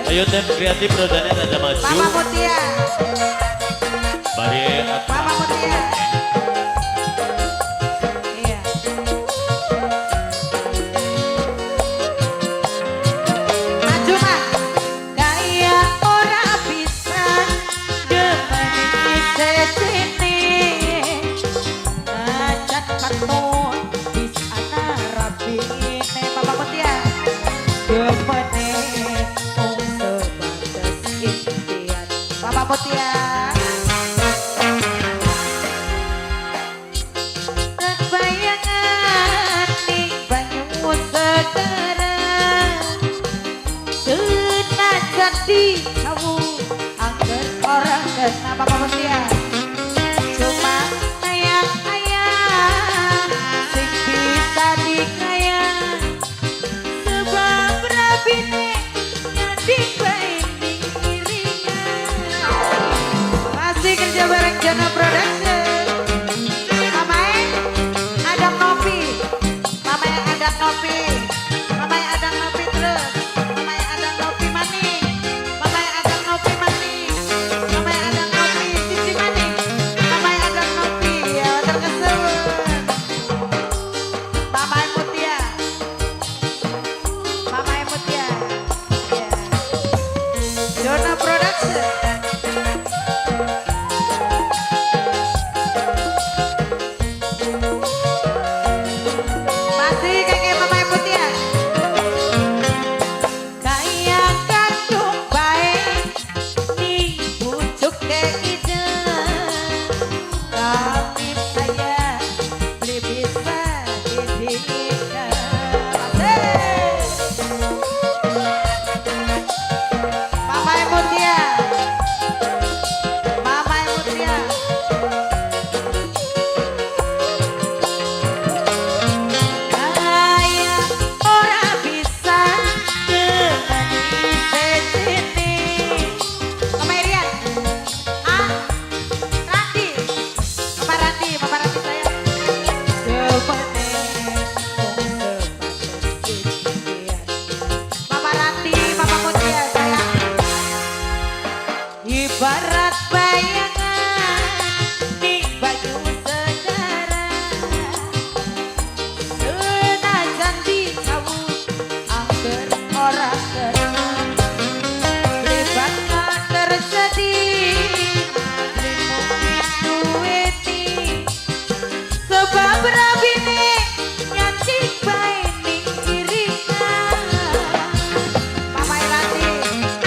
Ayo tim kreatif rodanya ada maju. Mama Mutia. Bari Mama Mutia. Iya. Maju mah. Gaya ora bisa demeni sesini. Najan katon bisa narapine Mama Mutia. Demeni Mama Mutia. Bayangan ning banyu sekarang senajan di kamu angker orang kena Mama Mutia. Cuma ayang-ayang sing bisa dikayang sebab rabine nyadi baik kerja bareng Jono Production. Mamai Adam Novi. Mamai Adam Novi. Mamai Adam Novi terus. Mamai Adam Novi maning. Mamai Adam Novi maning. Mamai Adam Novi Cici maning. Mamai Adam Novi ya terkesuwen. Mamai Mutia. Mamai Mutia. Ya. Jono Production. Ibarat bayangan di baju sejarah senajan di kamu angker orang kenal libatkan tersedih limungin dueti sebab rabine nyantik baik ning iringan Mama Irati.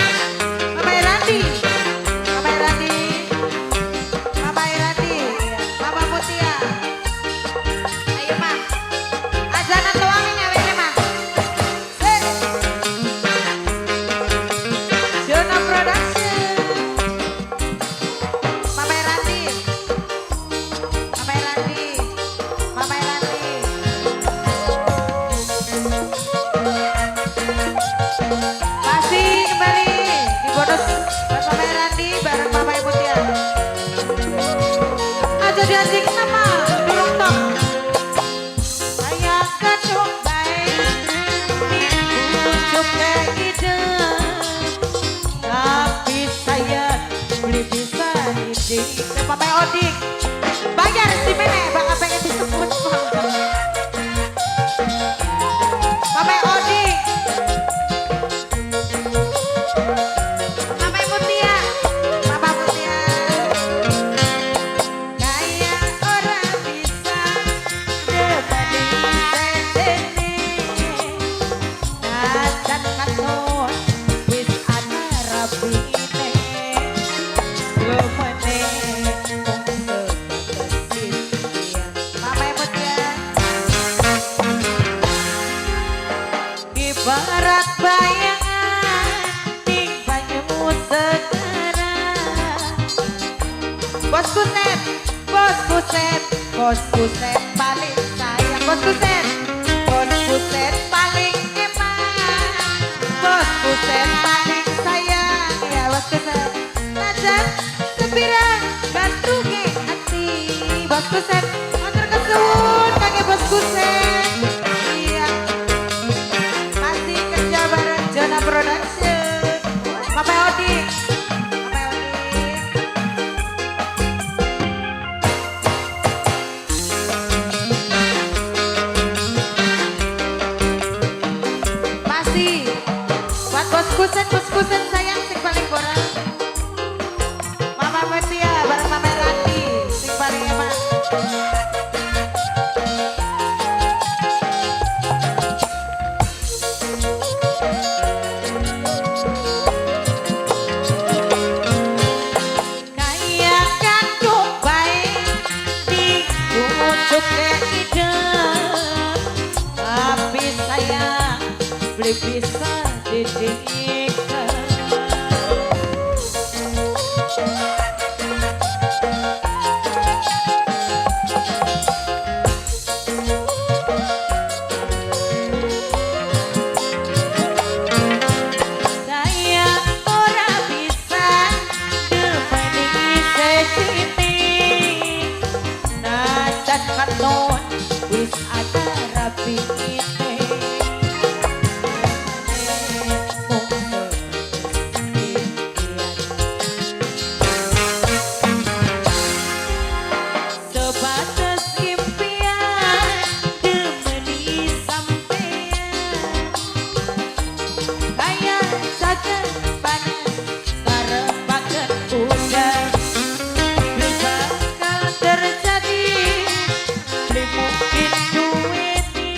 rajin, tapi saya beli bisa ini ke Papa Odik. Bayar si Mene, bakal pengen disebut Papa Odik. Papa Mutia, Papa Mutia. Kayak orang bisa debani sesene. Najan katon wis ana rabine. Gemene ibarat bayangan ning banyumu sekarang. Bosku set, bosku set, bosku set paling sayang. Bosku set, bosku set paling emang. Bosku set paling sayang. Ya bosku set, najan sepirang gandrunge hati. Bosku set, motor kesuwun kake bosku set. Production Papa Odik, Papa Odik. Masih buat bos kusen sayang sing paling borang. Mama Metia bareng Mama Ranti sing paling emang. Tapi sayang belum bisa didikan. Sayang ora bisa demeni sesini. Najan katon wis ada rabine. Sebatas impian demeni sampean. Kaya saken panas karepaken udan. Bisa bakal terjadi mungkin duweni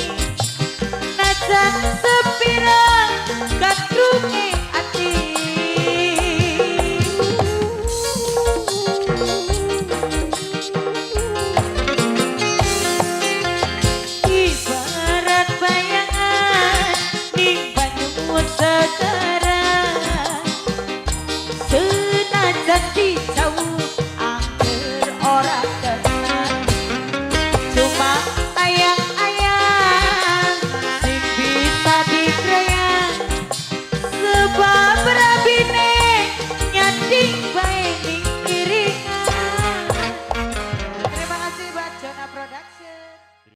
najan sepirang gandrunge ati. Ibarat bayangan ning banyumu sekarang.